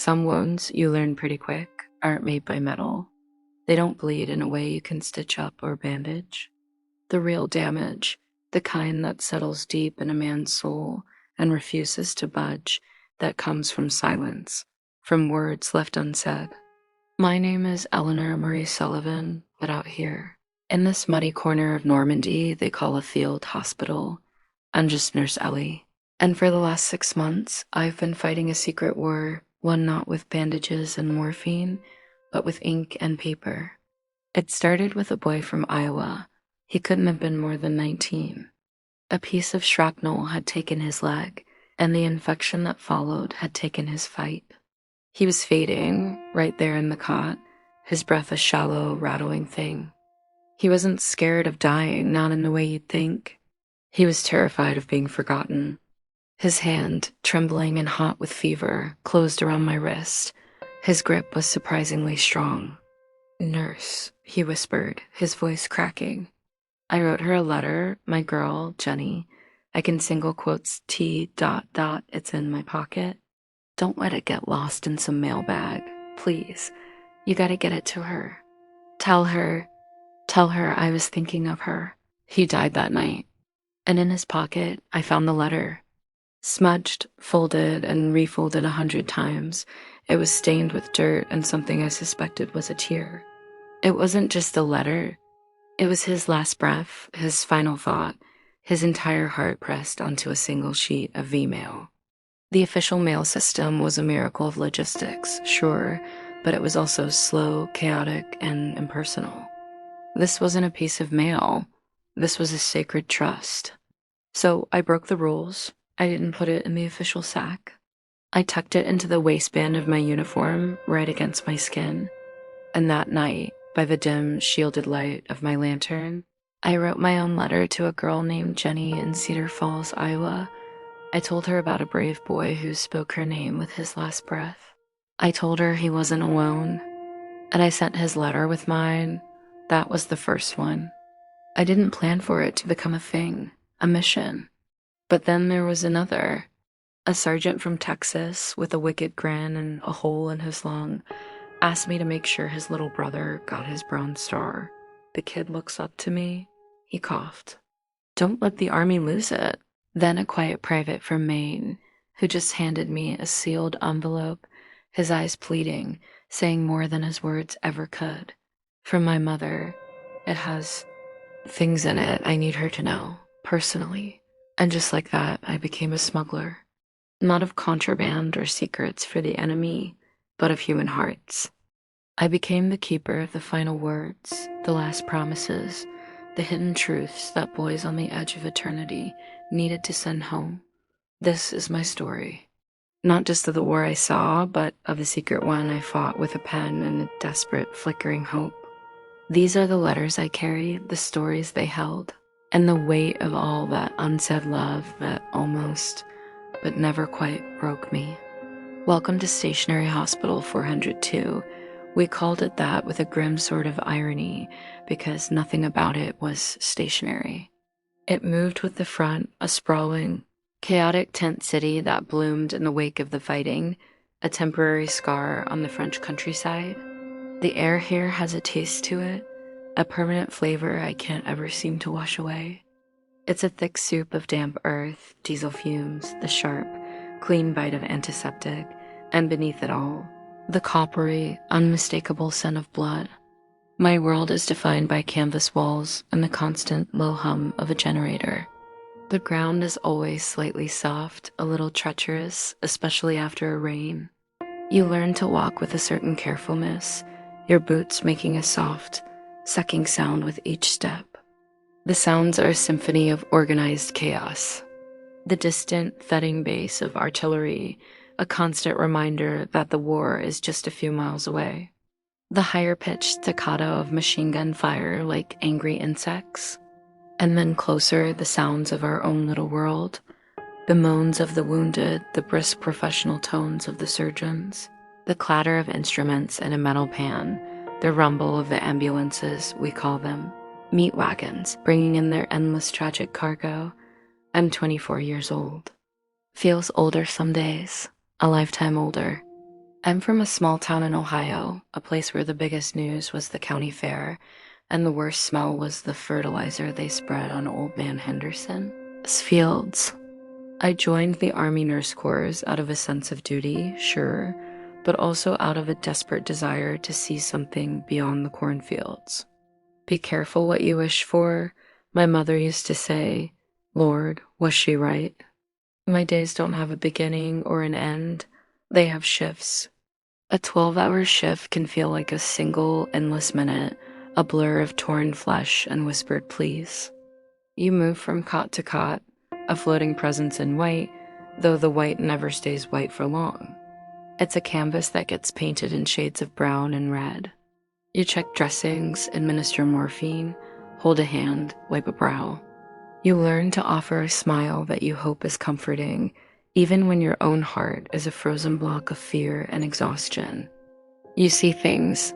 Some wounds, you learn pretty quick, aren't made by metal. They don't bleed in a way you can stitch up or bandage. The real damage, the kind that settles deep in a man's soul and refuses to budge, that comes from silence, from words left unsaid. My name is Eleanor Marie Sullivan, but out here, in this muddy corner of Normandy they call a field hospital, I'm just Nurse Ellie. And for the last 6 months, I've been fighting a secret war, one not with bandages and morphine, but with ink and paper. It started with a boy from Iowa. He couldn't have been more than 19. A piece of shrapnel had taken his leg, and the infection that followed had taken his fight. He was fading, right there in the cot, his breath a shallow, rattling thing. He wasn't scared of dying, not in the way you'd think. He was terrified of being forgotten. His hand, trembling and hot with fever, closed around my wrist. His grip was surprisingly strong. "Nurse," he whispered, his voice cracking. I wrote her a letter, my girl, Jenny. I can single quotes T ... it's in my pocket. Don't let it get lost in some mailbag, please. You gotta get it to her. Tell her I was thinking of her. He died that night. And in his pocket, I found the letter. Smudged, folded, and refolded 100 times, it was stained with dirt and something I suspected was a tear. It wasn't just a letter. It was his last breath, his final thought, his entire heart pressed onto a single sheet of V-mail. The official mail system was a miracle of logistics, sure, but it was also slow, chaotic, and impersonal. This wasn't a piece of mail. This was a sacred trust. So I broke the rules. I didn't put it in the official sack. I tucked it into the waistband of my uniform, right against my skin. And that night, by the dim, shielded light of my lantern, I wrote my own letter to a girl named Jenny in Cedar Falls, Iowa. I told her about a brave boy who spoke her name with his last breath. I told her he wasn't alone, and I sent his letter with mine. That was the first one. I didn't plan for it to become a thing, a mission. But then there was another. A sergeant from Texas, with a wicked grin and a hole in his lung, asked me to make sure his little brother got his Bronze Star. The kid looks up to me. He coughed. Don't let the Army lose it. Then a quiet private from Maine, who just handed me a sealed envelope, his eyes pleading, saying more than his words ever could. From my mother. It has things in it I need her to know, personally. And just like that, I became a smuggler. Not of contraband or secrets for the enemy, but of human hearts. I became the keeper of the final words, the last promises, the hidden truths that boys on the edge of eternity needed to send home. This is my story. Not just of the war I saw, but of the secret one I fought with a pen and a desperate, flickering hope. These are the letters I carried, the stories they held, and the weight of all that unsaid love that almost, but never quite broke me. Welcome to Stationary Hospital 402. We called it that with a grim sort of irony because nothing about it was stationary. It moved with the front, a sprawling, chaotic tent city that bloomed in the wake of the fighting, a temporary scar on the French countryside. The air here has a taste to it, a permanent flavor I can't ever seem to wash away. It's a thick soup of damp earth, diesel fumes, the sharp, clean bite of antiseptic, and beneath it all, the coppery, unmistakable scent of blood. My world is defined by canvas walls and the constant low hum of a generator. The ground is always slightly soft, a little treacherous, especially after a rain. You learn to walk with a certain carefulness, your boots making a soft, sucking sound with each step. The sounds are a symphony of organized chaos. The distant, thudding bass of artillery, a constant reminder that the war is just a few miles away. The higher-pitched staccato of machine gun fire like angry insects. And then closer, the sounds of our own little world. The moans of the wounded, the brisk professional tones of the surgeons. The clatter of instruments in a metal pan, the rumble of the ambulances, we call them. Meat wagons, bringing in their endless tragic cargo. I'm 24 years old. Feels older some days, a lifetime older. I'm from a small town in Ohio, a place where the biggest news was the county fair, and the worst smell was the fertilizer they spread on Old Man Henderson's fields. I joined the Army Nurse Corps out of a sense of duty, sure, but also out of a desperate desire to see something beyond the cornfields. Be careful what you wish for, my mother used to say. Lord, was she right? My days don't have a beginning or an end, they have shifts. A 12-hour shift can feel like a single, endless minute, a blur of torn flesh and whispered pleas. You move from cot to cot, a floating presence in white, though the white never stays white for long. It's a canvas that gets painted in shades of brown and red. You check dressings, administer morphine, hold a hand, wipe a brow. You learn to offer a smile that you hope is comforting, even when your own heart is a frozen block of fear and exhaustion. You see things.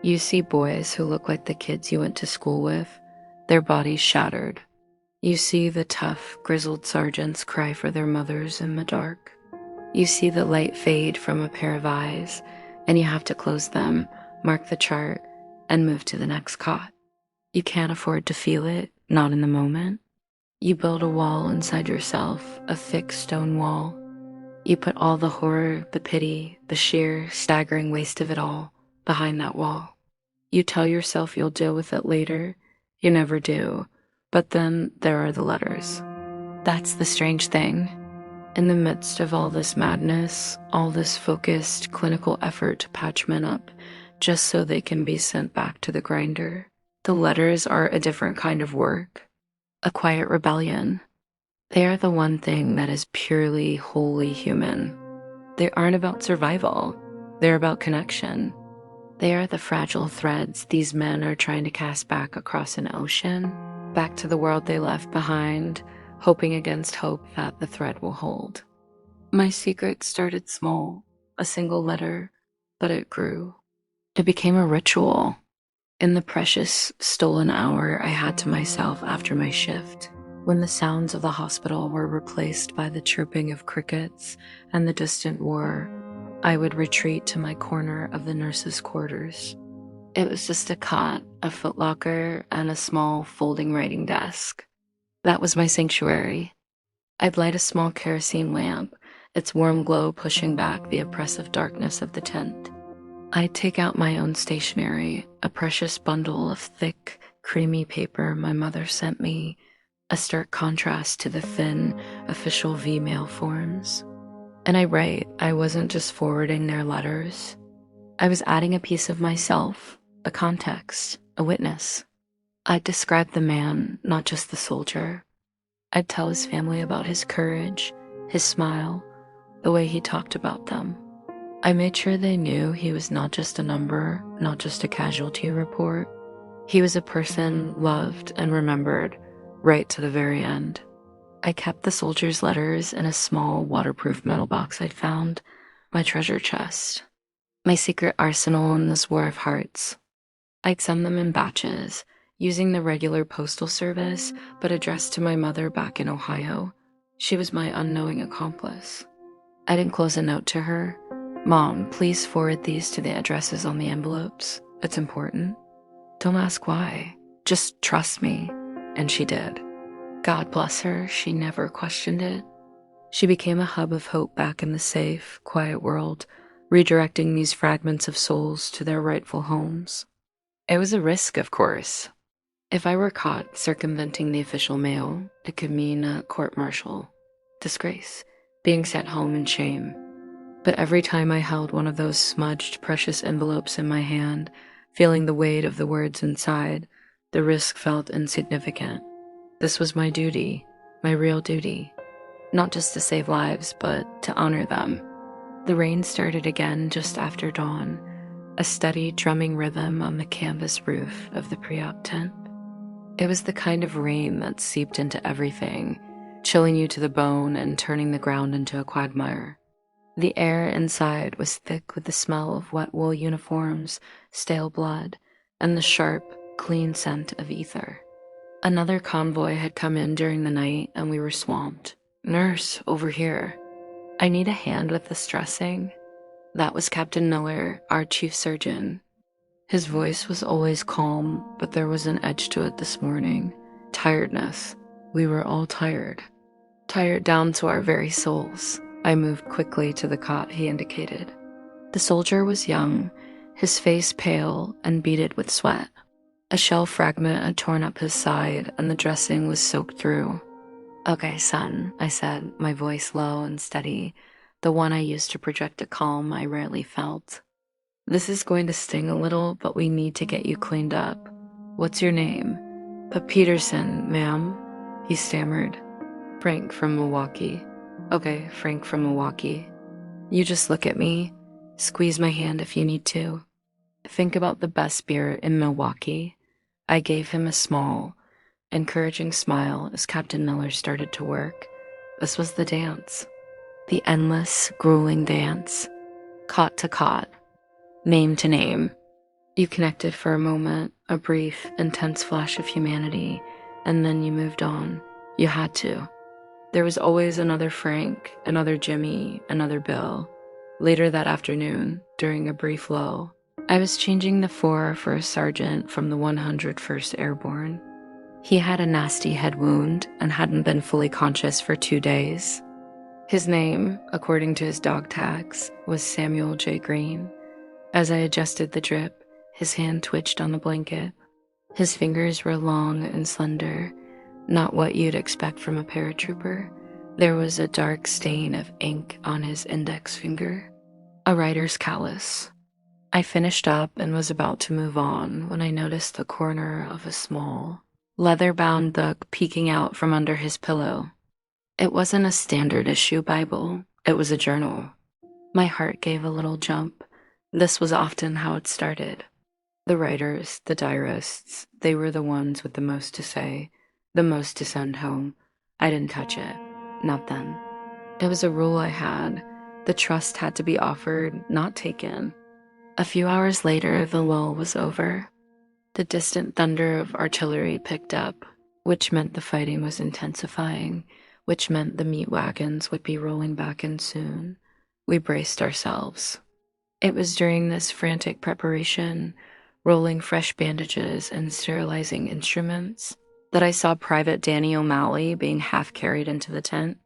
You see boys who look like the kids you went to school with, their bodies shattered. You see the tough, grizzled sergeants cry for their mothers in the dark. You see the light fade from a pair of eyes, and you have to close them, mark the chart, and move to the next cot. You can't afford to feel it, not in the moment. You build a wall inside yourself, a thick stone wall. You put all the horror, the pity, the sheer, staggering waste of it all behind that wall. You tell yourself you'll deal with it later. You never do. But then there are the letters. That's the strange thing. In the midst of all this madness, all this focused clinical effort to patch men up, just so they can be sent back to the grinder, the letters are a different kind of work. A quiet rebellion. They are the one thing that is purely, wholly human. They aren't about survival. They're about connection. They are the fragile threads these men are trying to cast back across an ocean, back to the world they left behind, hoping against hope that the thread will hold. My secret started small, a single letter, but it grew. It became a ritual. In the precious, stolen hour I had to myself after my shift, when the sounds of the hospital were replaced by the chirping of crickets and the distant whir, I would retreat to my corner of the nurses' quarters. It was just a cot, a footlocker, and a small folding writing desk. That was my sanctuary. I'd light a small kerosene lamp, its warm glow pushing back the oppressive darkness of the tent. I'd take out my own stationery, a precious bundle of thick, creamy paper my mother sent me, a stark contrast to the thin, official V-mail forms. And I write. I wasn't just forwarding their letters. I was adding a piece of myself, a context, a witness. I'd describe the man, not just the soldier. I'd tell his family about his courage, his smile, the way he talked about them. I made sure they knew he was not just a number, not just a casualty report. He was a person loved and remembered, right to the very end. I kept the soldiers' letters in a small, waterproof metal box I'd found, my treasure chest, my secret arsenal in this war of hearts. I'd send them in batches, using the regular postal service, but addressed to my mother back in Ohio. She was my unknowing accomplice. I'd enclose a note to her. Mom, please forward these to the addresses on the envelopes. It's important. Don't ask why. Just trust me. And she did. God bless her, she never questioned it. She became a hub of hope back in the safe, quiet world, redirecting these fragments of souls to their rightful homes. It was a risk, of course. If I were caught circumventing the official mail, it could mean a court-martial, disgrace, being sent home in shame. But every time I held one of those smudged, precious envelopes in my hand, feeling the weight of the words inside, the risk felt insignificant. This was my duty, my real duty. Not just to save lives, but to honor them. The rain started again just after dawn, a steady drumming rhythm on the canvas roof of the pre-op tent. It was the kind of rain that seeped into everything, chilling you to the bone and turning the ground into a quagmire. The air inside was thick with the smell of wet wool uniforms, stale blood, and the sharp, clean scent of ether. Another convoy had come in during the night, and we were swamped. Nurse, over here. I need a hand with this dressing. That was Captain Miller, our chief surgeon. His voice was always calm, but there was an edge to it this morning. Tiredness. We were all tired. Tired down to our very souls. I moved quickly to the cot he indicated. The soldier was young, his face pale and beaded with sweat. A shell fragment had torn up his side, and the dressing was soaked through. "Okay, son," I said, my voice low and steady, the one I used to project a calm I rarely felt. "This is going to sting a little, but we need to get you cleaned up. What's your name?" Peterson, ma'am," he stammered. "Frank from Milwaukee." "Okay, Frank from Milwaukee. You just look at me. Squeeze my hand if you need to. Think about the best beer in Milwaukee." I gave him a small, encouraging smile as Captain Miller started to work. This was the dance. The endless, grueling dance. Cot to cot. Name to name. You connected for a moment, a brief, intense flash of humanity, and then you moved on. You had to. There was always another Frank, another Jimmy, another Bill. Later that afternoon, during a brief lull, I was changing the 4 for a sergeant from the 101st Airborne. He had a nasty head wound and hadn't been fully conscious for 2 days. His name, according to his dog tags, was Samuel J. Green. As I adjusted the drip, his hand twitched on the blanket. His fingers were long and slender, not what you'd expect from a paratrooper. There was a dark stain of ink on his index finger, a writer's callus. I finished up and was about to move on when I noticed the corner of a small, leather-bound book peeking out from under his pillow. It wasn't a standard issue Bible, it was a journal. My heart gave a little jump. This was often how it started. The writers, the diarists, they were the ones with the most to say, the most to send home. I didn't touch it. Not then. It was a rule I had. The trust had to be offered, not taken. A few hours later, the lull was over. The distant thunder of artillery picked up, which meant the fighting was intensifying, which meant the meat wagons would be rolling back in soon. We braced ourselves. It was during this frantic preparation, rolling fresh bandages and sterilizing instruments, that I saw Private Danny O'Malley being half carried into the tent.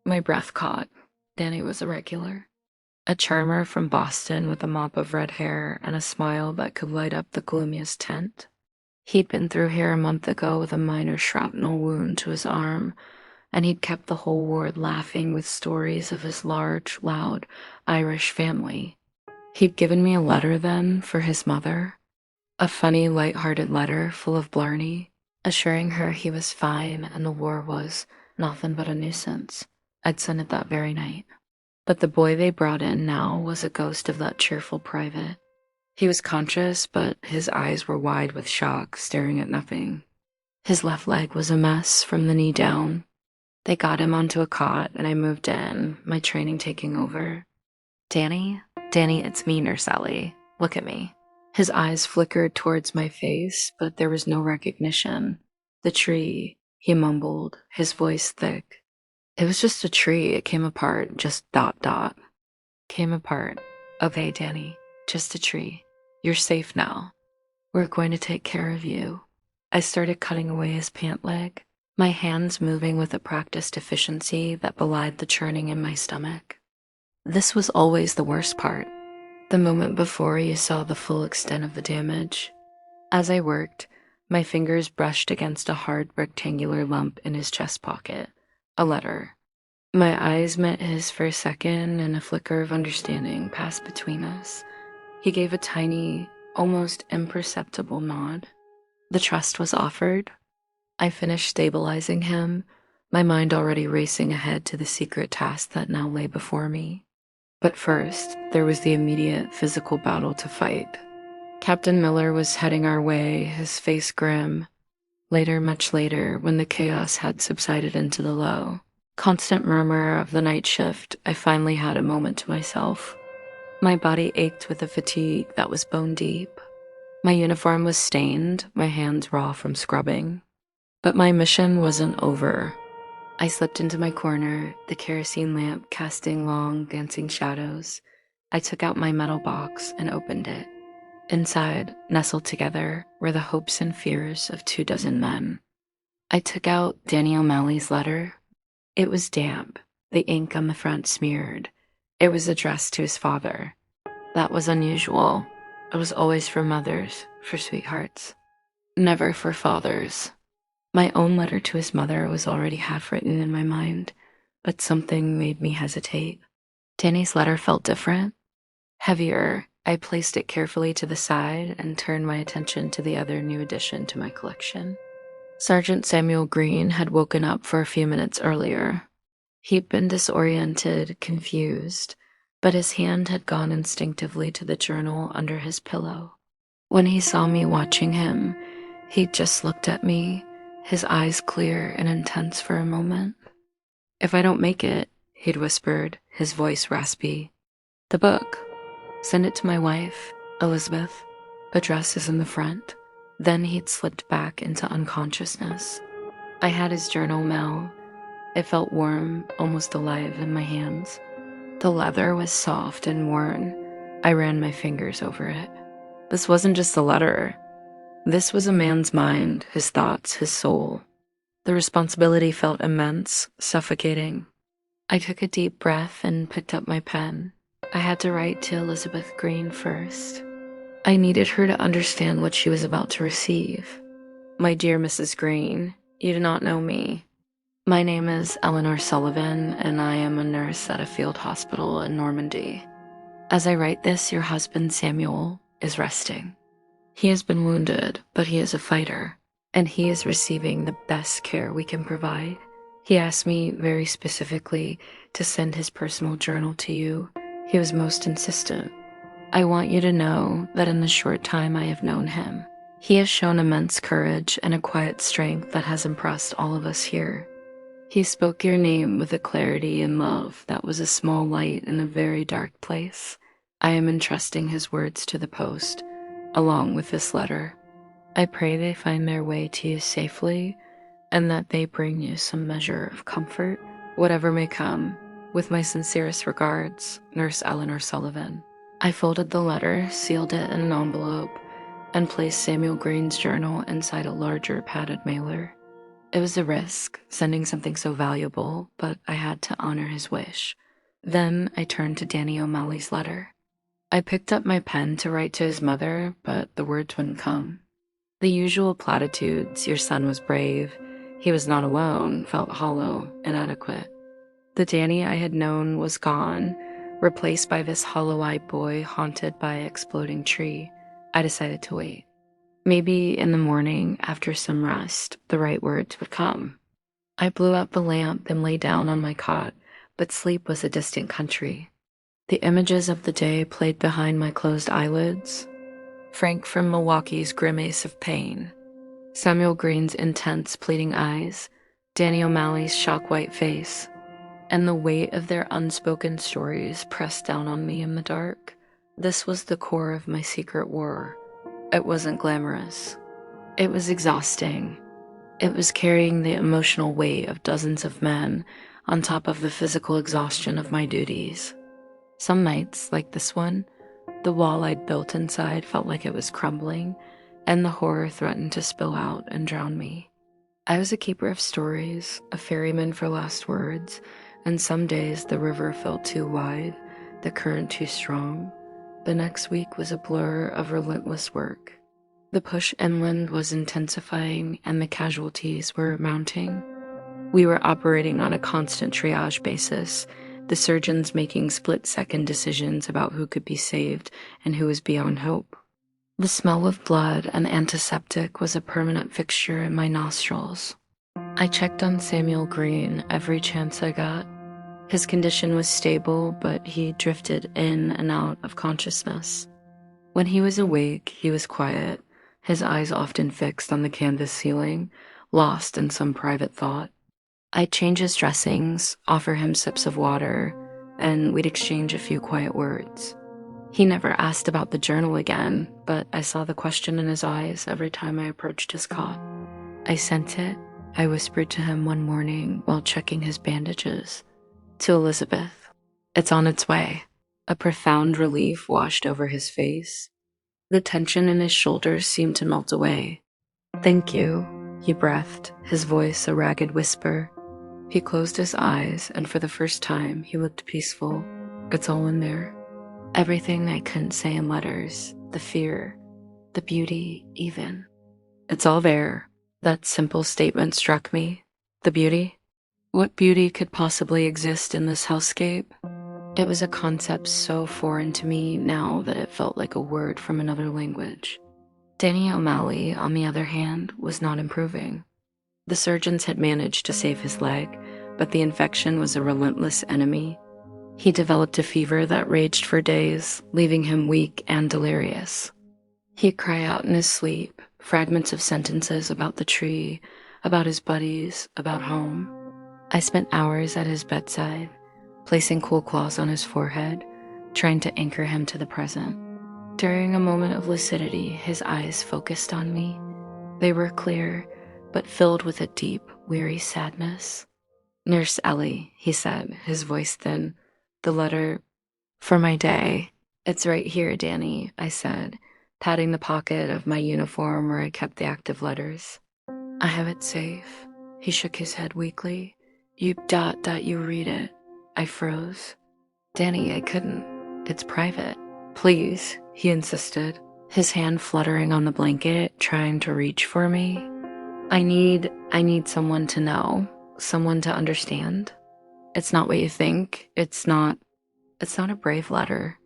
My breath caught. Danny was a regular. A charmer from Boston with a mop of red hair and a smile that could light up the gloomiest tent. He'd been through here a month ago with a minor shrapnel wound to his arm, and he'd kept the whole ward laughing with stories of his large, loud Irish family. He'd given me a letter then for his mother, a funny, light-hearted letter full of blarney, assuring her he was fine and the war was nothing but a nuisance. I'd sent it that very night. But the boy they brought in now was a ghost of that cheerful private. He was conscious, but his eyes were wide with shock, staring at nothing. His left leg was a mess from the knee down. They got him onto a cot, and I moved in, my training taking over. Danny, it's me, Nurse Sally. Look at me." His eyes flickered towards my face, but there was no recognition. "The tree," he mumbled, his voice thick. "It was just a tree. It came apart, just ... Came apart. Okay, Danny, just a tree. You're safe now. We're going to take care of you." I started cutting away his pant leg, my hands moving with a practiced efficiency that belied the churning in my stomach. This was always the worst part, the moment before you saw the full extent of the damage. As I worked, my fingers brushed against a hard rectangular lump in his chest pocket, a letter. My eyes met his for a second, and a flicker of understanding passed between us. He gave a tiny, almost imperceptible nod. The trust was offered. I finished stabilizing him, my mind already racing ahead to the secret task that now lay before me. But first, there was the immediate physical battle to fight. Captain Miller was heading our way, his face grim. Later, much later, when the chaos had subsided into the low, constant murmur of the night shift, I finally had a moment to myself. My body ached with a fatigue that was bone deep. My uniform was stained, my hands raw from scrubbing. But my mission wasn't over. I slipped into my corner, the kerosene lamp casting long, dancing shadows. I took out my metal box and opened it. Inside, nestled together, were the hopes and fears of 24 men. I took out Danny O'Malley's letter. It was damp, the ink on the front smeared. It was addressed to his father. That was unusual. It was always for mothers, for sweethearts. Never for fathers. My own letter to his mother was already half written in my mind, but something made me hesitate. Danny's letter felt different, heavier. I placed it carefully to the side and turned my attention to the other new addition to my collection. Sergeant Samuel Green had woken up for a few minutes earlier. He'd been disoriented, confused, but his hand had gone instinctively to the journal under his pillow. When he saw me watching him, he just looked at me, his eyes clear and intense for a moment. "If I don't make it," he'd whispered, his voice raspy, "the book. Send it to my wife, Elizabeth. Address is in the front." Then he'd slipped back into unconsciousness. I had his journal now. It felt warm, almost alive in my hands. The leather was soft and worn. I ran my fingers over it. This wasn't just a letter. This was a man's mind, his thoughts, his soul. The responsibility felt immense, suffocating. I took a deep breath and picked up my pen. I had to write to Elizabeth Green first. I needed her to understand what she was about to receive. "My dear Mrs. Green, you do not know me. My name is Eleanor Sullivan, and I am a nurse at a field hospital in Normandy. As I write this, your husband Samuel is resting. He has been wounded, but he is a fighter, and he is receiving the best care we can provide. He asked me very specifically to send his personal journal to you. He was most insistent. I want you to know that in the short time I have known him, he has shown immense courage and a quiet strength that has impressed all of us here. He spoke your name with a clarity and love that was a small light in a very dark place. I am entrusting his words to the post, along with this letter. I pray they find their way to you safely, and that they bring you some measure of comfort, whatever may come. With my sincerest regards, Nurse Eleanor Sullivan." I folded the letter, sealed it in an envelope, and placed Samuel Green's journal inside a larger padded mailer. It was a risk, sending something so valuable, but I had to honor his wish. Then I turned to Danny O'Malley's letter. I picked up my pen to write to his mother, but the words wouldn't come. The usual platitudes, "your son was brave," "he was not alone," felt hollow, inadequate. The Danny I had known was gone, replaced by this hollow-eyed boy haunted by an exploding tree. I decided to wait. Maybe in the morning, after some rest, the right words would come. I blew out the lamp and lay down on my cot, but sleep was a distant country. The images of the day played behind my closed eyelids. Frank from Milwaukee's grimace of pain, Samuel Green's intense, pleading eyes, Danny O'Malley's shock-white face, and the weight of their unspoken stories pressed down on me in the dark. This was the core of my secret war. It wasn't glamorous. It was exhausting. It was carrying the emotional weight of dozens of men on top of the physical exhaustion of my duties. Some nights, like this one, the wall I'd built inside felt like it was crumbling, and the horror threatened to spill out and drown me. I was a keeper of stories, a ferryman for last words, and some days the river felt too wide, the current too strong. The next week was a blur of relentless work. The push inland was intensifying, and the casualties were mounting. We were operating on a constant triage basis, the surgeons making split-second decisions about who could be saved and who was beyond hope. The smell of blood and antiseptic was a permanent fixture in my nostrils. I checked on Samuel Green every chance I got. His condition was stable, but he drifted in and out of consciousness. When he was awake, he was quiet, his eyes often fixed on the canvas ceiling, lost in some private thought. I'd change his dressings, offer him sips of water, and we'd exchange a few quiet words. He never asked about the journal again, but I saw the question in his eyes every time I approached his cot. "I sent it," I whispered to him one morning while checking his bandages. "To Elizabeth. It's on its way." A profound relief washed over his face. The tension in his shoulders seemed to melt away. "Thank you," he breathed, his voice a ragged whisper. He closed his eyes, and for the first time, he looked peaceful. "It's all in there. Everything I couldn't say in letters, the fear, the beauty, even. It's all there." That simple statement struck me. The beauty? What beauty could possibly exist in this hellscape? It was a concept so foreign to me now that it felt like a word from another language. Danny O'Malley, on the other hand, was not improving. The surgeons had managed to save his leg, but the infection was a relentless enemy. He developed a fever that raged for days, leaving him weak and delirious. He'd cry out in his sleep, fragments of sentences about the tree, about his buddies, about home. I spent hours at his bedside, placing cool claws on his forehead, trying to anchor him to the present. During a moment of lucidity, his eyes focused on me. They were clear, but filled with a deep, weary sadness. "Nurse Ellie," he said, his voice thin. "The letter for my day." "It's right here, Danny," I said, patting the pocket of my uniform where I kept the active letters. "I have it safe." He shook his head weakly. You read it." I froze. "Danny, I couldn't. It's private." "Please," he insisted, his hand fluttering on the blanket, trying to reach for me. I need someone to know, someone to understand. It's not what you think. It's not a brave letter."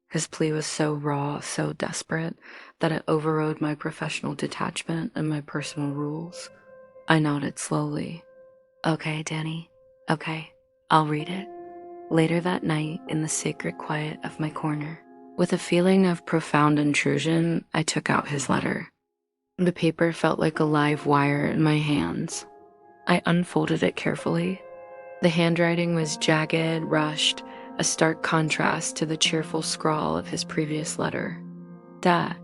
His plea was so raw, so desperate, that it overrode my professional detachment and my personal rules. I nodded slowly. "Okay, Danny. Okay, I'll read it." Later that night, in the sacred quiet of my corner, with a feeling of profound intrusion, I took out his letter. The paper felt like a live wire in my hands. I unfolded it carefully. The handwriting was jagged, rushed, a stark contrast to the cheerful scrawl of his previous letter. "Dad,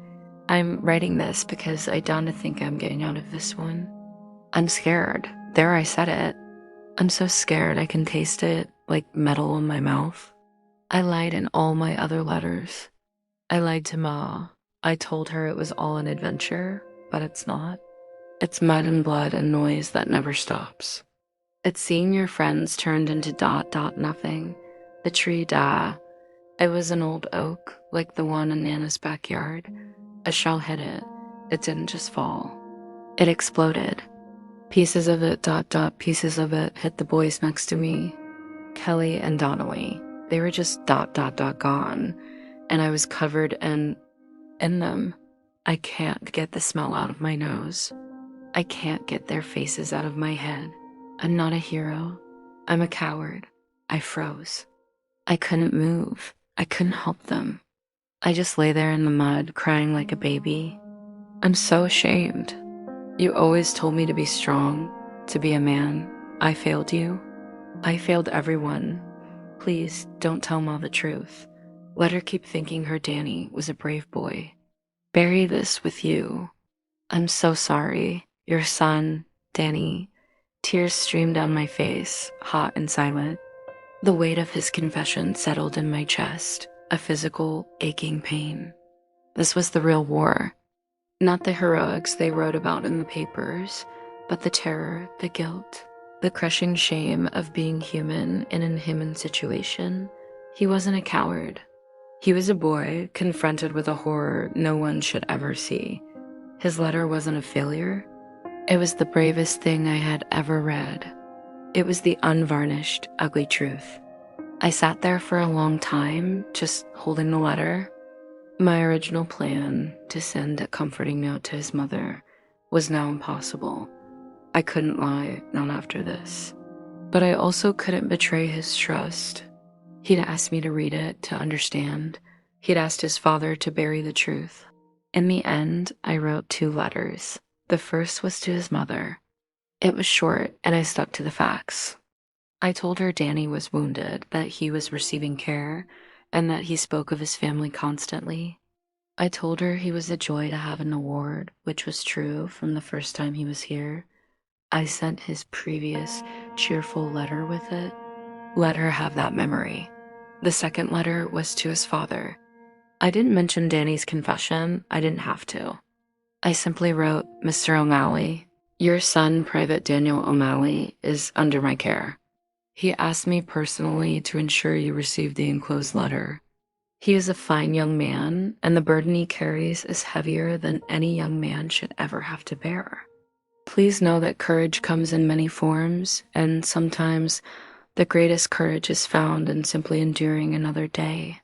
I'm writing this because I don't think I'm getting out of this one. I'm scared." There, I said it. "I'm so scared I can taste it like metal in my mouth." I lied in all my other letters. I lied to Ma. I told her it was all an adventure, but it's not. It's mud and blood and noise that never stops. It's seeing your friends turned into nothing. The tree It was an old oak, like the one in Nana's backyard. A shell hit it. It didn't just fall. It exploded. Pieces of it pieces of it hit the boys next to me. Kelly and Donnelly. They were just gone. And I was covered in them. I can't get the smell out of my nose. I can't get their faces out of my head. I'm not a hero. I'm a coward. I froze. I couldn't move. I couldn't help them. I just lay there in the mud, crying like a baby. I'm so ashamed. You always told me to be strong, to be a man. I failed you. I failed everyone. Please don't tell Ma the truth. Let her keep thinking her Danny was a brave boy. Bury this with you. I'm so sorry. Your son, Danny. Tears streamed down my face, hot and silent. The weight of his confession settled in my chest, a physical, aching pain. This was the real war. Not the heroics they wrote about in the papers, but the terror, the guilt, the crushing shame of being human in an human situation. He wasn't a coward. He was a boy confronted with a horror no one should ever see. His letter wasn't a failure. It was the bravest thing I had ever read. It was the unvarnished, ugly truth. I sat there for a long time, just holding the letter. My original plan, to send a comforting note to his mother, was now impossible. I couldn't lie, not after this. But I also couldn't betray his trust. He'd asked me to read it, to understand. He'd asked his father to bury the truth. In the end, I wrote 2 letters. The first was to his mother. It was short, and I stuck to the facts. I told her Danny was wounded, that he was receiving care, and that he spoke of his family constantly. I told her he was a joy to have in the ward, which was true from the first time he was here. I sent his previous cheerful letter with it. Let her have that memory. The second letter was to his father. I didn't mention Danny's confession. I didn't have to. I simply wrote, Mr. O'Malley, your son, Private Daniel O'Malley, is under my care. He asked me personally to ensure you receive the enclosed letter. He is a fine young man, and the burden he carries is heavier than any young man should ever have to bear. Please know that courage comes in many forms, and sometimes the greatest courage is found in simply enduring another day.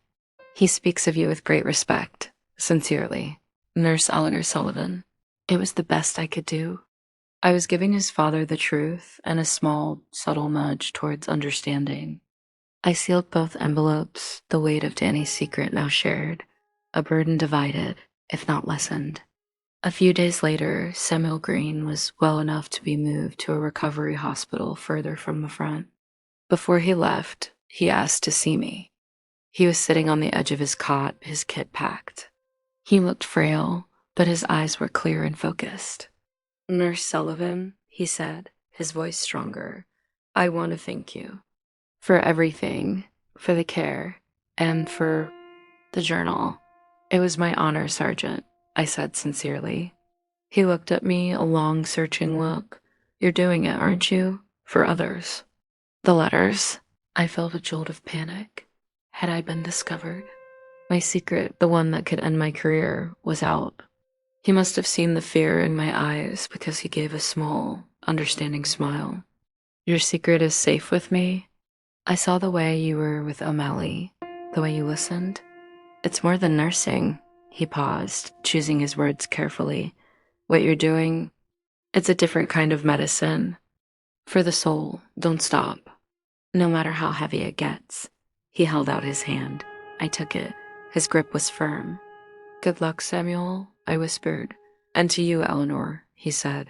He speaks of you with great respect. Sincerely, Nurse Eleanor Sullivan. It was the best I could do. I was giving his father the truth and a small, subtle nudge towards understanding. I sealed both envelopes, the weight of Danny's secret now shared, a burden divided, if not lessened. A few days later, Samuel Green was well enough to be moved to a recovery hospital further from the front. Before he left, he asked to see me. He was sitting on the edge of his cot, his kit packed. He looked frail, but his eyes were clear and focused. Nurse Sullivan, he said, his voice stronger, I want to thank you for everything, for the care, and for the journal. It was my honor, Sergeant, I said sincerely. He looked at me, a long, searching look. You're doing it, aren't you? For others. The letters. I felt a jolt of panic. Had I been discovered? My secret, the one that could end my career, was out. He must have seen the fear in my eyes because he gave a small, understanding smile. Your secret is safe with me? I saw the way you were with O'Malley, the way you listened. It's more than nursing. He paused, choosing his words carefully. What you're doing, it's a different kind of medicine. For the soul, don't stop. No matter how heavy it gets. He held out his hand. I took it. His grip was firm. Good luck, Samuel, I whispered. And to you, Eleanor, he said.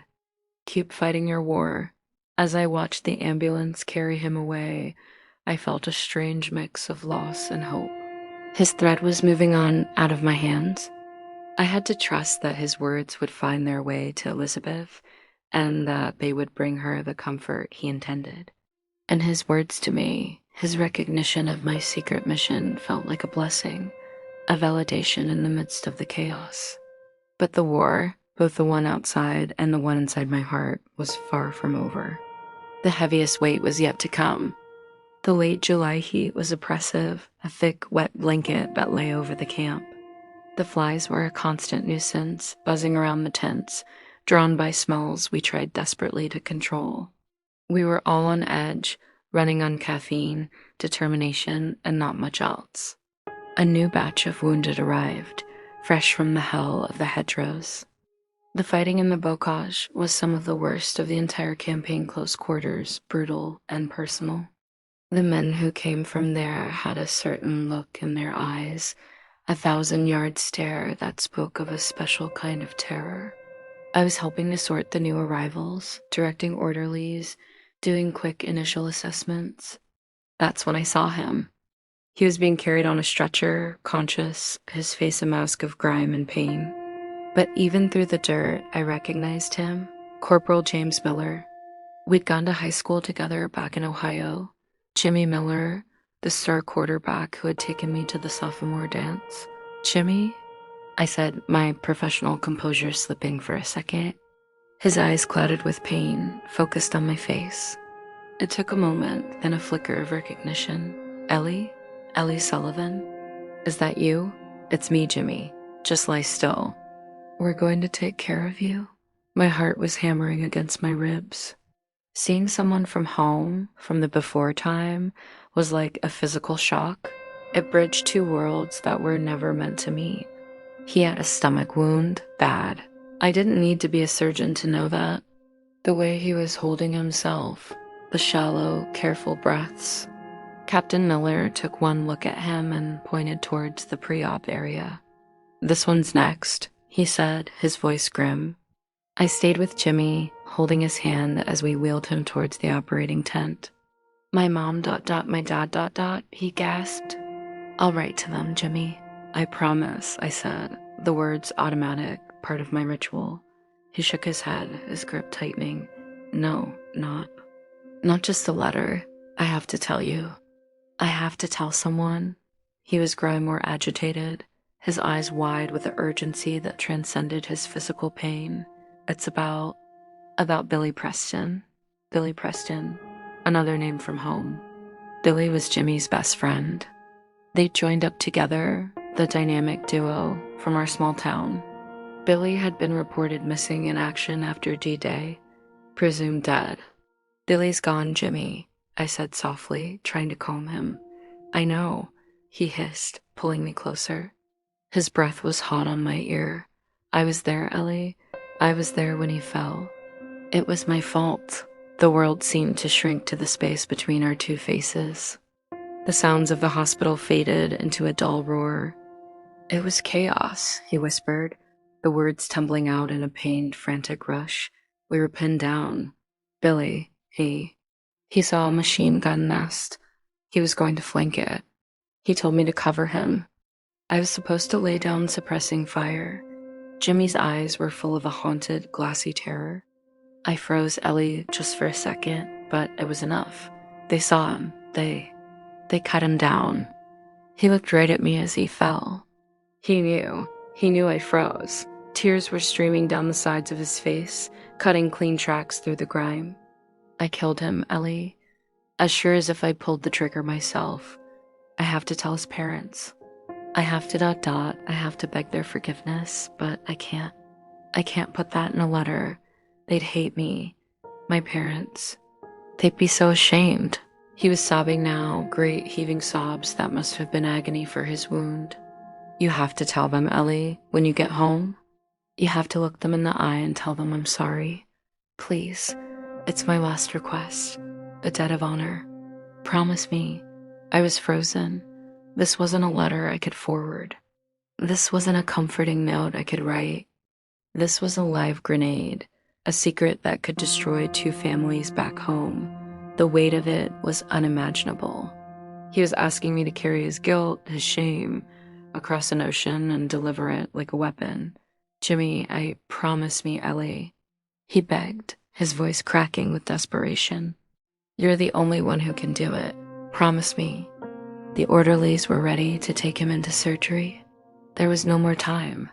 Keep fighting your war. As I watched the ambulance carry him away, I felt a strange mix of loss and hope. His thread was moving on out of my hands. I had to trust that his words would find their way to Elizabeth and that they would bring her the comfort he intended. And his words to me, his recognition of my secret mission felt like a blessing, a validation in the midst of the chaos. But the war, both the one outside and the one inside my heart, was far from over. The heaviest weight was yet to come. The late July heat was oppressive, a thick, wet blanket that lay over the camp. The flies were a constant nuisance, buzzing around the tents, drawn by smells we tried desperately to control. We were all on edge, running on caffeine, determination, and not much else. A new batch of wounded arrived, fresh from the hell of the hedgerows. The fighting in the bocage was some of the worst of the entire campaign, close quarters, brutal and personal. The men who came from there had a certain look in their eyes, a 1,000-yard stare that spoke of a special kind of terror. I was helping to sort the new arrivals, directing orderlies, doing quick initial assessments. That's when I saw him. He was being carried on a stretcher, conscious, his face a mask of grime and pain. But even through the dirt, I recognized him, Corporal James Miller. We'd gone to high school together back in Ohio. Jimmy Miller, the star quarterback who had taken me to the sophomore dance. Jimmy? I said, my professional composure slipping for a second. His eyes clouded with pain, focused on my face. It took a moment, then a flicker of recognition. Ellie? Ellie Sullivan? Is that you? It's me, Jimmy. Just lie still. We're going to take care of you. My heart was hammering against my ribs. Seeing someone from home, from the before time, was like a physical shock. It bridged two worlds that were never meant to meet. He had a stomach wound, bad. I didn't need to be a surgeon to know that. The way he was holding himself, the shallow, careful breaths. Captain Miller took one look at him and pointed towards the pre-op area. This one's next, he said, his voice grim. I stayed with Jimmy, holding his hand as we wheeled him towards the operating tent. My mom ... my dad ... he gasped. I'll write to them, Jimmy. I promise, I said, the words automatic, part of my ritual. He shook his head, his grip tightening. No, not just the letter. I have to tell you. I have to tell someone. He was growing more agitated, his eyes wide with the urgency that transcended his physical pain. It's about Billy Preston. Billy Preston, another name from home. Billy was Jimmy's best friend. They joined up together, the dynamic duo from our small town. Billy had been reported missing in action after D-Day, presumed dead. Billy's gone, Jimmy, I said softly, trying to calm him. I know, he hissed, pulling me closer. His breath was hot on my ear. I was there, Ellie. I was there when he fell. It was my fault. The world seemed to shrink to the space between our two faces. The sounds of the hospital faded into a dull roar. It was chaos, he whispered, the words tumbling out in a pained, frantic rush. We were pinned down. Billy, he saw a machine gun nest. He was going to flank it. He told me to cover him. I was supposed to lay down suppressing fire. Jimmy's eyes were full of a haunted, glassy terror. I froze, Ellie, just for a second, but it was enough. They saw him. They cut him down. He looked right at me as he fell. He knew I froze. Tears were streaming down the sides of his face, cutting clean tracks through the grime. I killed him, Ellie, as sure as if I pulled the trigger myself. I have to tell his parents. I have to ... I have to beg their forgiveness, but I can't. I can't put that in a letter. They'd hate me. My parents. They'd be so ashamed. He was sobbing now, great heaving sobs that must have been agony for his wound. You have to tell them, Ellie, when you get home. You have to look them in the eye and tell them I'm sorry. Please, it's my last request, a debt of honor. Promise me. I was frozen. This wasn't a letter I could forward. This wasn't a comforting note I could write. This was a live grenade, a secret that could destroy two families back home. The weight of it was unimaginable. He was asking me to carry his guilt, his shame, across an ocean and deliver it like a weapon. Jimmy, promise me, Ellie. He begged, his voice cracking with desperation. You're the only one who can do it. Promise me. The orderlies were ready to take him into surgery. There was no more time.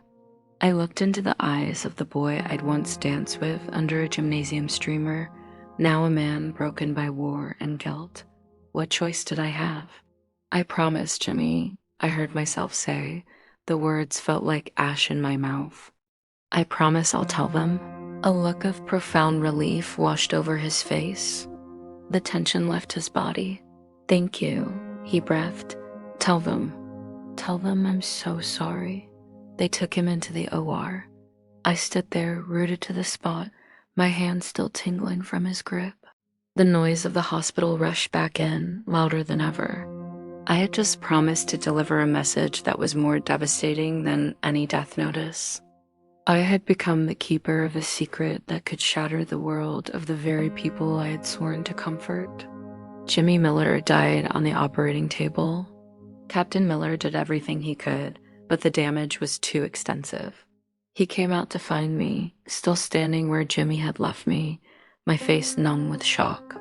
I looked into the eyes of the boy I'd once danced with under a gymnasium streamer, now a man broken by war and guilt. What choice did I have? I promise, Jimmy, I heard myself say. The words felt like ash in my mouth. I promise I'll tell them. A look of profound relief washed over his face. The tension left his body. Thank you, he breathed. Tell them I'm so sorry. They took him into the OR. I stood there, rooted to the spot, my hand still tingling from his grip. The noise of the hospital rushed back in, louder than ever. I had just promised to deliver a message that was more devastating than any death notice. I had become the keeper of a secret that could shatter the world of the very people I had sworn to comfort. Jimmy Miller died on the operating table. Captain Miller did everything he could, but the damage was too extensive. He came out to find me, still standing where Jimmy had left me, my face numb with shock.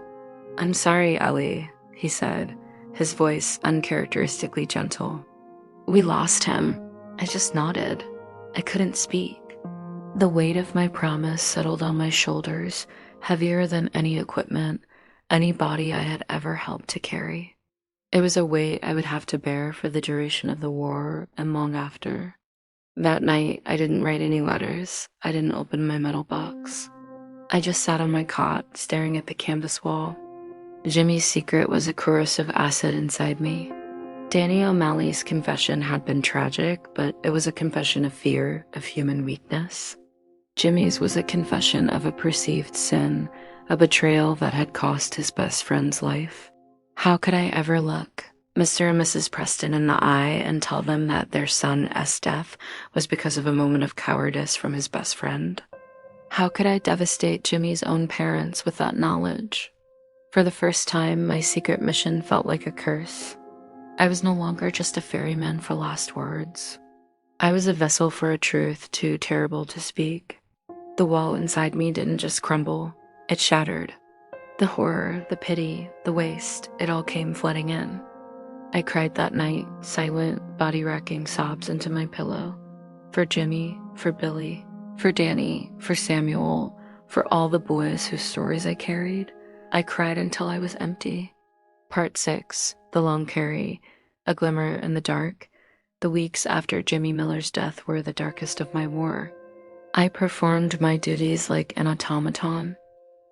I'm sorry, Ellie, he said, his voice uncharacteristically gentle. We lost him. I just nodded. I couldn't speak. The weight of my promise settled on my shoulders, heavier than any equipment, any body I had ever helped to carry. It was a weight I would have to bear for the duration of the war and long after. That night, I didn't write any letters. I didn't open my metal box. I just sat on my cot, staring at the canvas wall. Jimmy's secret was a corrosive acid inside me. Danny O'Malley's confession had been tragic, but it was a confession of fear, of human weakness. Jimmy's was a confession of a perceived sin, a betrayal that had cost his best friend's life. How could I ever look Mr. and Mrs. Preston in the eye and tell them that their son's death was because of a moment of cowardice from his best friend? How could I devastate Jimmy's own parents with that knowledge? For the first time, my secret mission felt like a curse. I was no longer just a ferryman for last words. I was a vessel for a truth too terrible to speak. The wall inside me didn't just crumble, it shattered. The horror, the pity, the waste, it all came flooding in. I cried that night, silent, body-racking sobs into my pillow. For Jimmy, for Billy, for Danny, for Samuel, for all the boys whose stories I carried. I cried until I was empty. Part 6, The Long Carry, A Glimmer in the Dark. The weeks after Jimmy Miller's death were the darkest of my war. I performed my duties like an automaton.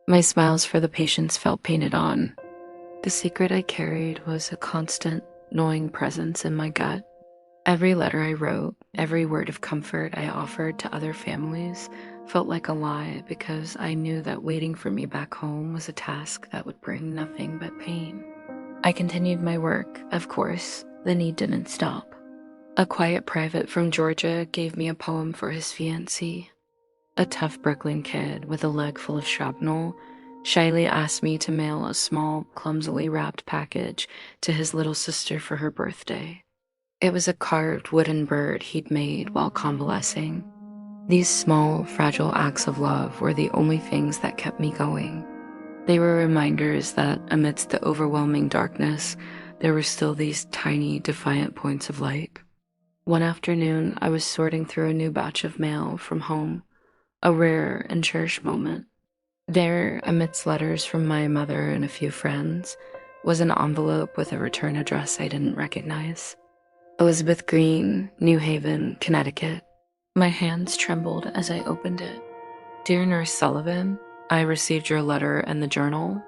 My smiles for the patients felt painted on. The secret I carried was a constant, gnawing presence in my gut. Every letter I wrote, every word of comfort I offered to other families felt like a lie because I knew that waiting for me back home was a task that would bring nothing but pain. I continued my work, of course. The need didn't stop. A quiet private from Georgia gave me a poem for his fiancée. A tough Brooklyn kid with a leg full of shrapnel shyly asked me to mail a small, clumsily wrapped package to his little sister for her birthday. It was a carved wooden bird he'd made while convalescing. These small, fragile acts of love were the only things that kept me going. They were reminders that amidst the overwhelming darkness, there were still these tiny, defiant points of light. One afternoon, I was sorting through a new batch of mail from home, a rare and cherished moment. There, amidst letters from my mother and a few friends, was an envelope with a return address I didn't recognize. Elizabeth Green, New Haven, Connecticut. My hands trembled as I opened it. Dear Nurse Sullivan, I received your letter and the journal.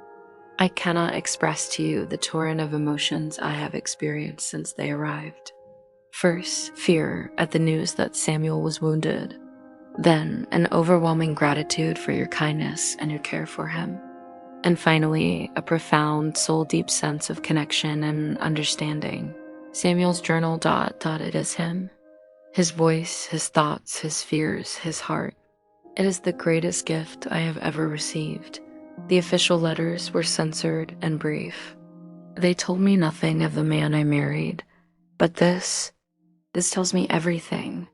I cannot express to you the torrent of emotions I have experienced since they arrived. First, fear at the news that Samuel was wounded. Then, an overwhelming gratitude for your kindness and your care for him. And finally, a profound, soul-deep sense of connection and understanding. Samuel's journal ... it is him. His voice, his thoughts, his fears, his heart. It is the greatest gift I have ever received. The official letters were censored and brief. They told me nothing of the man I married, but this tells me everything.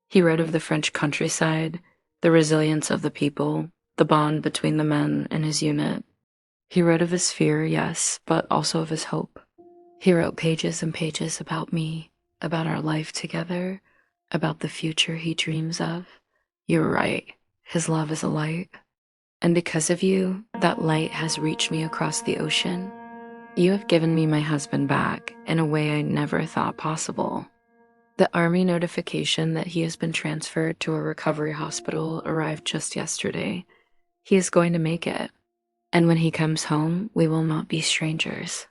He wrote of the French countryside, the resilience of the people, the bond between the men in his unit. He wrote of his fear, yes, but also of his hope. He wrote pages and pages about me, about our life together, about the future he dreams of. You're right, his love is a light. And because of you, that light has reached me across the ocean. You have given me my husband back in a way I never thought possible. The Army notification that he has been transferred to a recovery hospital arrived just yesterday. He is going to make it. And when he comes home, we will not be strangers.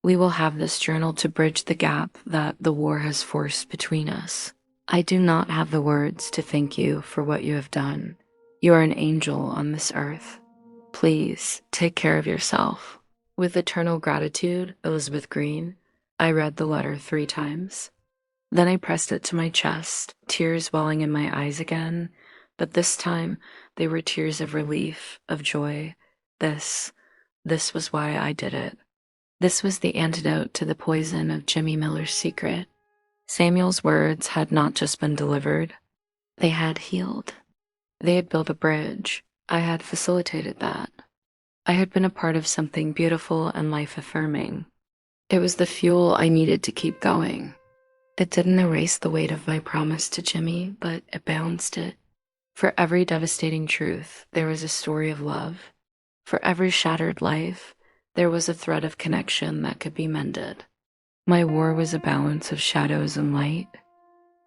We will have this journal to bridge the gap that the war has forced between us. I do not have the words to thank you for what you have done. You are an angel on this earth. Please take care of yourself. With eternal gratitude, Elizabeth Green. I read the letter 3 times. Then I pressed it to my chest, tears welling in my eyes again, but this time they were tears of relief, of joy. This was why I did it. This was the antidote to the poison of Jimmy Miller's secret. Samuel's words had not just been delivered, they had healed. They had built a bridge. I had facilitated that. I had been a part of something beautiful and life-affirming. It was the fuel I needed to keep going. It didn't erase the weight of my promise to Jimmy, but it balanced it. For every devastating truth, there was a story of love. For every shattered life, there was a thread of connection that could be mended. My war was a balance of shadows and light.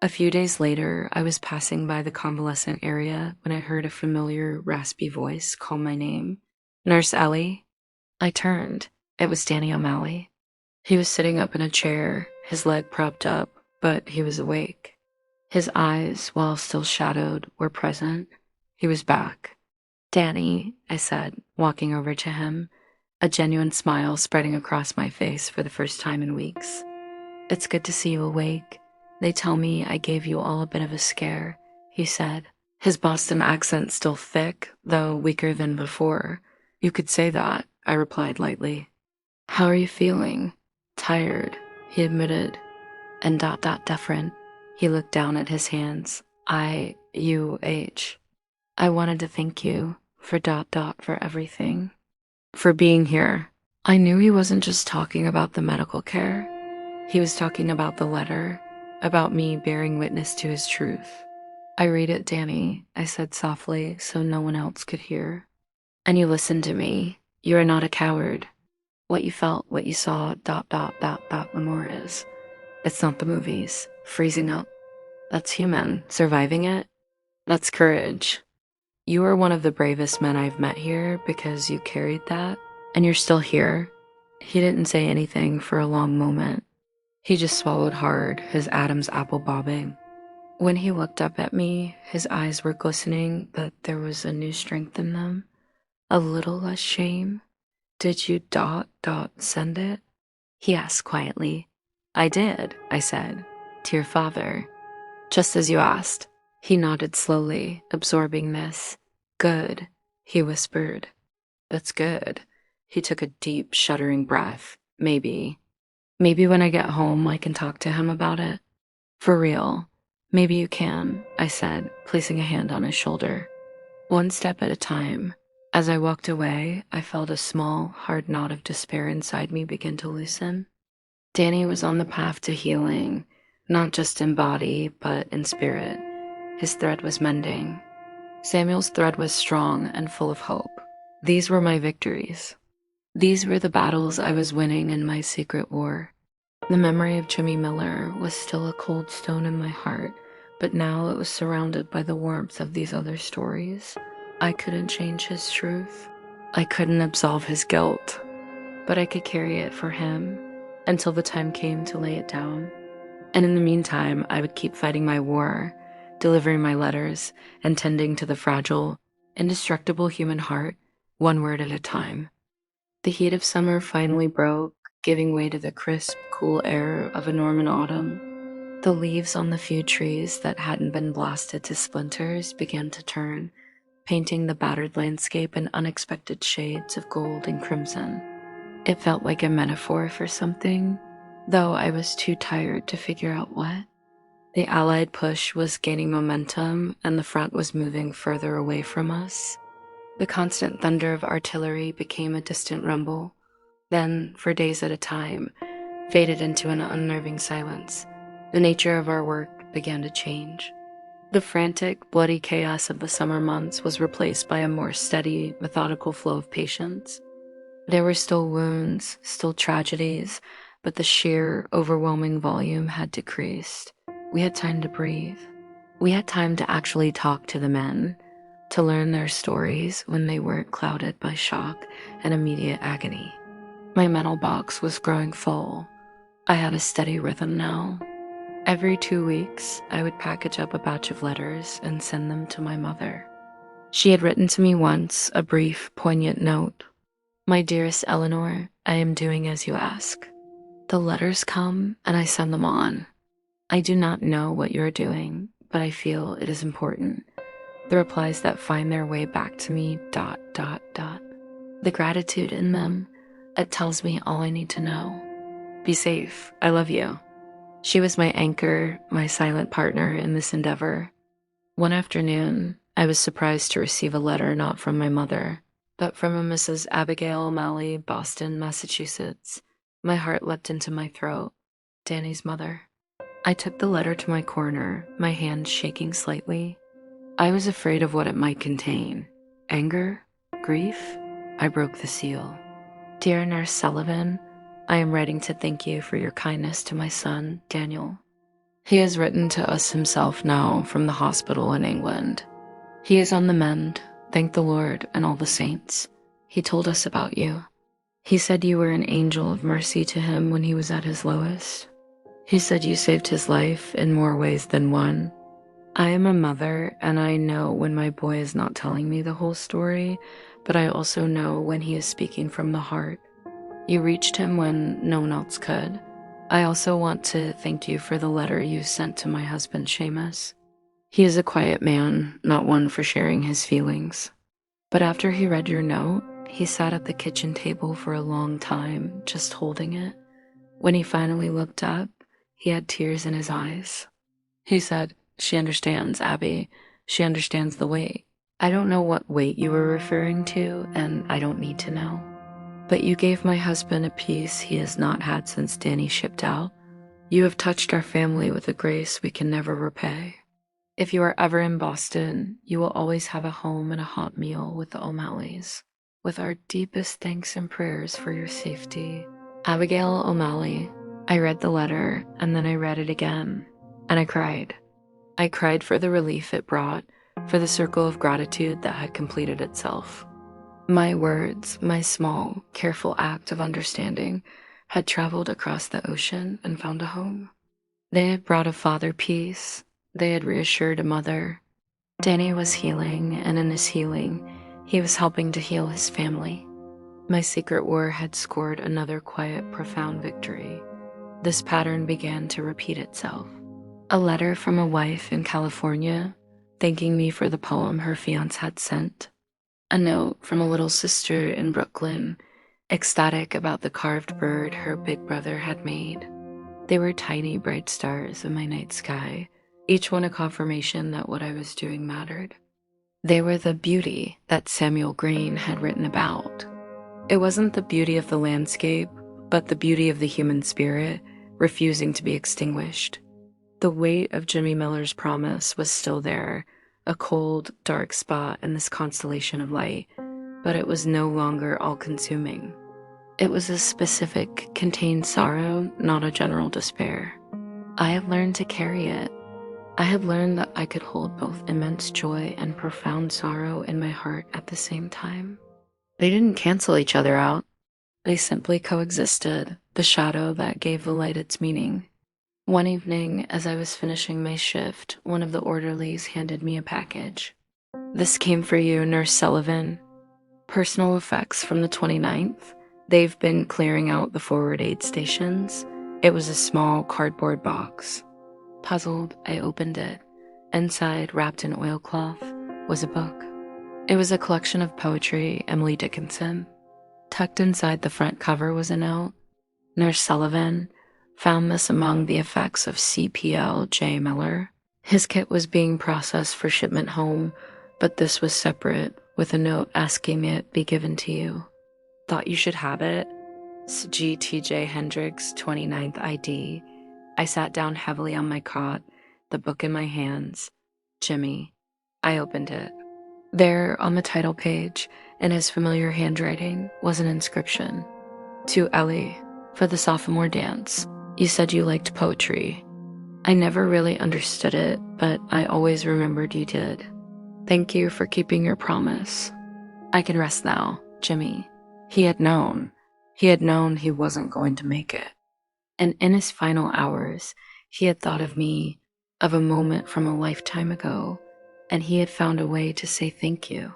A few days later, I was passing by the convalescent area when I heard a familiar, raspy voice call my name. Nurse Ellie? I turned. It was Danny O'Malley. He was sitting up in a chair, his leg propped up, but he was awake. His eyes, while still shadowed, were present. He was back. Danny, I said, walking over to him, a genuine smile spreading across my face for the first time in weeks. It's good to see you awake. They tell me I gave you all a bit of a scare, he said, his Boston accent still thick, though weaker than before. You could say that, I replied lightly. How are you feeling? Tired, he admitted. And ... different. He looked down at his hands. I wanted to thank you for ... for everything. For being here. I knew he wasn't just talking about the medical care. He was talking about the letter, about me bearing witness to his truth. I read it, Danny, I said softly so no one else could hear. And you listened to me. You are not a coward. What you felt, what you saw, memories. It's not the movies. Freezing up. That's human. Surviving it. That's courage. You are one of the bravest men I've met here because you carried that, and you're still here. He didn't say anything for a long moment. He just swallowed hard, his Adam's apple bobbing. When he looked up at me, his eyes were glistening, but there was a new strength in them, a little less shame. Did you send it? He asked quietly. I did, I said, to your father. Just as you asked. He nodded slowly, absorbing this. Good, he whispered. That's good. He took a deep, shuddering breath. Maybe when I get home, I can talk to him about it. For real. Maybe you can, I said, placing a hand on his shoulder. One step at a time. As I walked away, I felt a small, hard knot of despair inside me begin to loosen. Danny was on the path to healing, not just in body, but in spirit. His thread was mending. Samuel's thread was strong and full of hope. These were my victories. These were the battles I was winning in my secret war. The memory of Jimmy Miller was still a cold stone in my heart, but now it was surrounded by the warmth of these other stories. I couldn't change his truth. I couldn't absolve his guilt, but I could carry it for him until the time came to lay it down. And in the meantime, I would keep fighting my war, delivering my letters, and tending to the fragile, indestructible human heart, one word at a time. The heat of summer finally broke, giving way to the crisp, cool air of a Norman autumn. The leaves on the few trees that hadn't been blasted to splinters began to turn, painting the battered landscape in unexpected shades of gold and crimson. It felt like a metaphor for something, though I was too tired to figure out what. The Allied push was gaining momentum, and the front was moving further away from us. The constant thunder of artillery became a distant rumble, then, for days at a time, faded into an unnerving silence. The nature of our work began to change. The frantic, bloody chaos of the summer months was replaced by a more steady, methodical flow of patients. There were still wounds, still tragedies, but the sheer, overwhelming volume had decreased. We had time to breathe. We had time to actually talk to the men, to learn their stories when they weren't clouded by shock and immediate agony. My mental box was growing full. I had a steady rhythm now. Every 2 weeks, I would package up a batch of letters and send them to my mother. She had written to me once a brief, poignant note. My dearest Eleanor, I am doing as you ask. The letters come and I send them on. I do not know what you're doing, but I feel it is important. The replies that find their way back to me, The gratitude in them, it tells me all I need to know. Be safe. I love you. She was my anchor, my silent partner in this endeavor. One afternoon, I was surprised to receive a letter not from my mother, but from a Mrs. Abigail O'Malley, Boston, Massachusetts. My heart leapt into my throat. Danny's mother. I took the letter to my corner, my hand shaking slightly. I was afraid of what it might contain. Anger? Grief? I broke the seal. Dear Nurse Sullivan, I am writing to thank you for your kindness to my son, Daniel. He has written to us himself now from the hospital in England. He is on the mend, thank the Lord and all the saints. He told us about you. He said you were an angel of mercy to him when he was at his lowest. He said you saved his life in more ways than one. I am a mother, and I know when my boy is not telling me the whole story, but I also know when he is speaking from the heart. You reached him when no one else could. I also want to thank you for the letter you sent to my husband, Seamus. He is a quiet man, not one for sharing his feelings. But after he read your note, he sat at the kitchen table for a long time, just holding it. When he finally looked up, he had tears in his eyes. He said, "She understands, Abby. She understands the weight. I don't know what weight you were referring to, and I don't need to know. But you gave my husband a peace he has not had since Danny shipped out. You have touched our family with a grace we can never repay. If you are ever in Boston, you will always have a home and a hot meal with the O'Malleys, with our deepest thanks and prayers for your safety. Abigail O'Malley. I read the letter, and then I read it again, and I cried. I cried for the relief it brought, for the circle of gratitude that had completed itself. My words, my small, careful act of understanding, had traveled across the ocean and found a home. They had brought a father peace. They had reassured a mother. Danny was healing, and in his healing, he was helping to heal his family. My secret war had scored another quiet, profound victory. This pattern began to repeat itself. A letter from a wife in California, thanking me for the poem her fiancé had sent. A note from a little sister in Brooklyn, ecstatic about the carved bird her big brother had made. They were tiny, bright stars in my night sky, each one a confirmation that what I was doing mattered. They were the beauty that Samuel Green had written about. It wasn't the beauty of the landscape, but the beauty of the human spirit, refusing to be extinguished. The weight of Jimmy Miller's promise was still there, a cold, dark spot in this constellation of light, but it was no longer all-consuming. It was a specific, contained sorrow, not a general despair. I had learned to carry it. I had learned that I could hold both immense joy and profound sorrow in my heart at the same time. They didn't cancel each other out. They simply coexisted, the shadow that gave the light its meaning. One evening, as I was finishing my shift, one of the orderlies handed me a package. "This came for you, Nurse Sullivan. Personal effects from the 29th. They've been clearing out the forward aid stations." It was a small cardboard box. Puzzled, I opened it. Inside, wrapped in oilcloth, was a book. It was a collection of poetry, Emily Dickinson. Tucked inside the front cover was a note. Nurse Sullivan found this among the effects of CPL J. Miller. His kit was being processed for shipment home, but this was separate, with a note asking it be given to you. Thought you should have it. GTJ Hendricks, 29th ID. I sat down heavily on my cot, the book in my hands. Jimmy. I opened it. There, on the title page, in his familiar handwriting, was an inscription. "To Ellie, for the sophomore dance. You said you liked poetry." I never really understood it, but I always remembered you did. "Thank you for keeping your promise. I can rest now, Jimmy." He had known. He had known he wasn't going to make it. And in his final hours, he had thought of me, of a moment from a lifetime ago, and he had found a way to say thank you.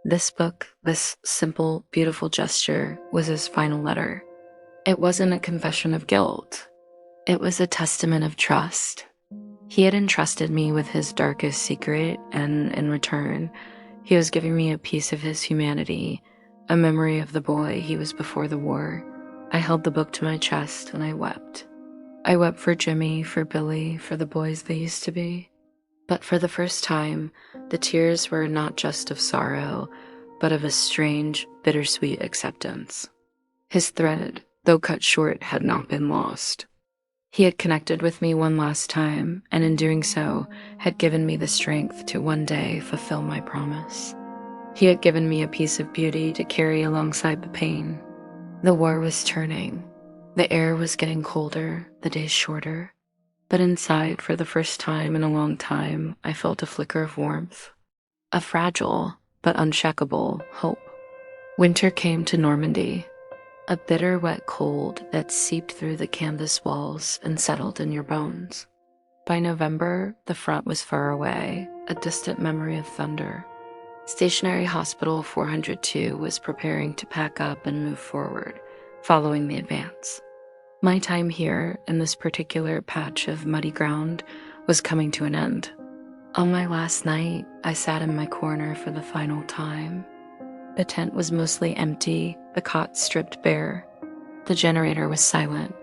This book, this simple, beautiful gesture, was his final letter. It wasn't a confession of guilt. It was a testament of trust. He had entrusted me with his darkest secret, and in return, he was giving me a piece of his humanity, a memory of the boy he was before the war. I held the book to my chest and I wept. I wept for Jimmy, for Billy, for the boys they used to be. But for the first time, the tears were not just of sorrow, but of a strange, bittersweet acceptance. His thread, though cut short, had not been lost. He had connected with me one last time, and in doing so, had given me the strength to one day fulfill my promise. He had given me a piece of beauty to carry alongside the pain. The war was turning. The air was getting colder, the days shorter. But inside, for the first time in a long time, I felt a flicker of warmth. A fragile, but unshakable, hope. Winter came to Normandy. A bitter, wet cold that seeped through the canvas walls and settled in your bones. By November, the front was far away, a distant memory of thunder. Stationary Hospital 402 was preparing to pack up and move forward, following the advance. My time here, in this particular patch of muddy ground, was coming to an end. On my last night, I sat in my corner for the final time. The tent was mostly empty, the cot stripped bare. The generator was silent.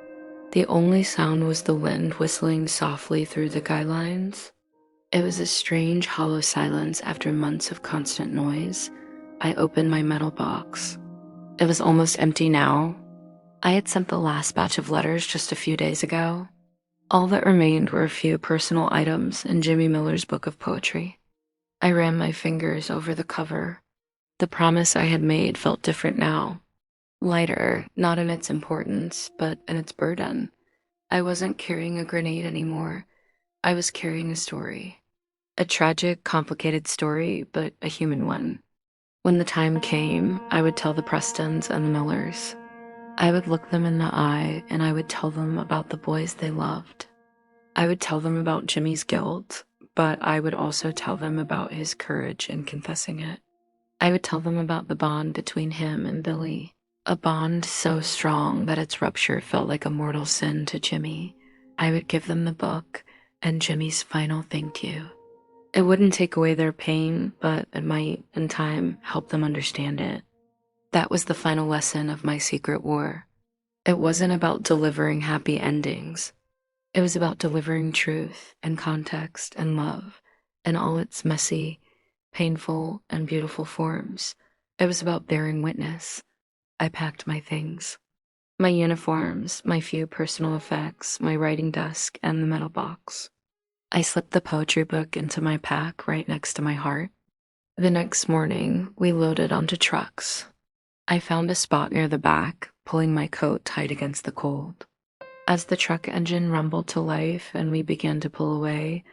The only sound was the wind whistling softly through the guy lines. It was a strange, hollow silence after months of constant noise. I opened my metal box. It was almost empty now. I had sent the last batch of letters just a few days ago. All that remained were a few personal items in Jimmy Miller's book of poetry. I ran my fingers over the cover. The promise I had made felt different now, lighter, not in its importance, but in its burden. I wasn't carrying a grenade anymore. I was carrying a story. A tragic, complicated story, but a human one. When the time came, I would tell the Prestons and the Millers. I would look them in the eye and I would tell them about the boys they loved. I would tell them about Jimmy's guilt, but I would also tell them about his courage in confessing it. I would tell them about the bond between him and Billy, a bond so strong that its rupture felt like a mortal sin to Jimmy. I would give them the book and Jimmy's final thank you. It wouldn't take away their pain, but it might, in time, help them understand it. That was the final lesson of my secret war. It wasn't about delivering happy endings. It was about delivering truth and context and love in all its messy, painful, and beautiful forms. It was about bearing witness. I packed my things. My uniforms, my few personal effects, my writing desk, and the metal box. I slipped the poetry book into my pack right next to my heart. The next morning, we loaded onto trucks. I found a spot near the back, pulling my coat tight against the cold. As the truck engine rumbled to life and we began to pull away,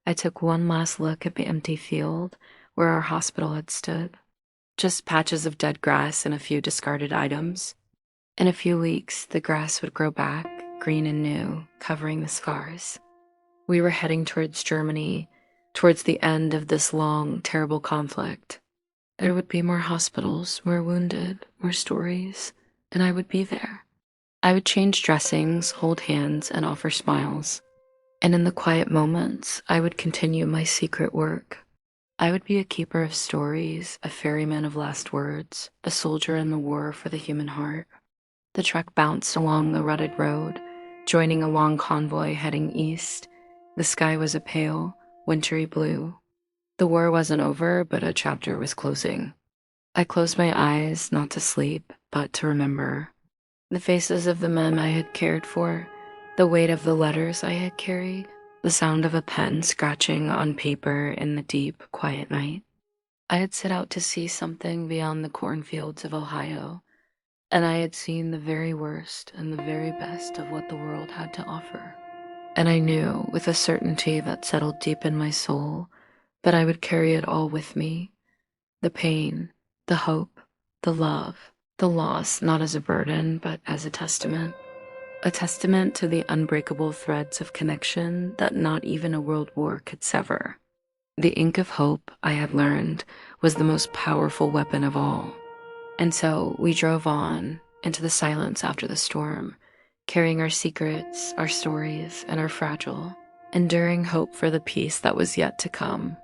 I took one last look at the empty field where our hospital had stood. Just patches of dead grass and a few discarded items. In a few weeks, the grass would grow back, green and new, covering the scars. We were heading towards Germany, towards the end of this long, terrible conflict. There would be more hospitals, more wounded, more stories, and I would be there. I would change dressings, hold hands, and offer smiles. And in the quiet moments, I would continue my secret work. I would be a keeper of stories, a ferryman of last words, a soldier in the war for the human heart. The truck bounced along the rutted road, joining a long convoy heading east. The sky was a pale, wintry blue. The war wasn't over, but a chapter was closing. I closed my eyes, not to sleep, but to remember. The faces of the men I had cared for, the weight of the letters I had carried, the sound of a pen scratching on paper in the deep, quiet night. I had set out to see something beyond the cornfields of Ohio, and I had seen the very worst and the very best of what the world had to offer. And I knew, with a certainty that settled deep in my soul, that I would carry it all with me. The pain, the hope, the love, the loss, not as a burden, but as a testament to the unbreakable threads of connection that not even a world war could sever. The ink of hope, I had learned, was the most powerful weapon of all. And so we drove on into the silence after the storm, carrying our secrets, our stories, and our fragile, enduring hope for the peace that was yet to come.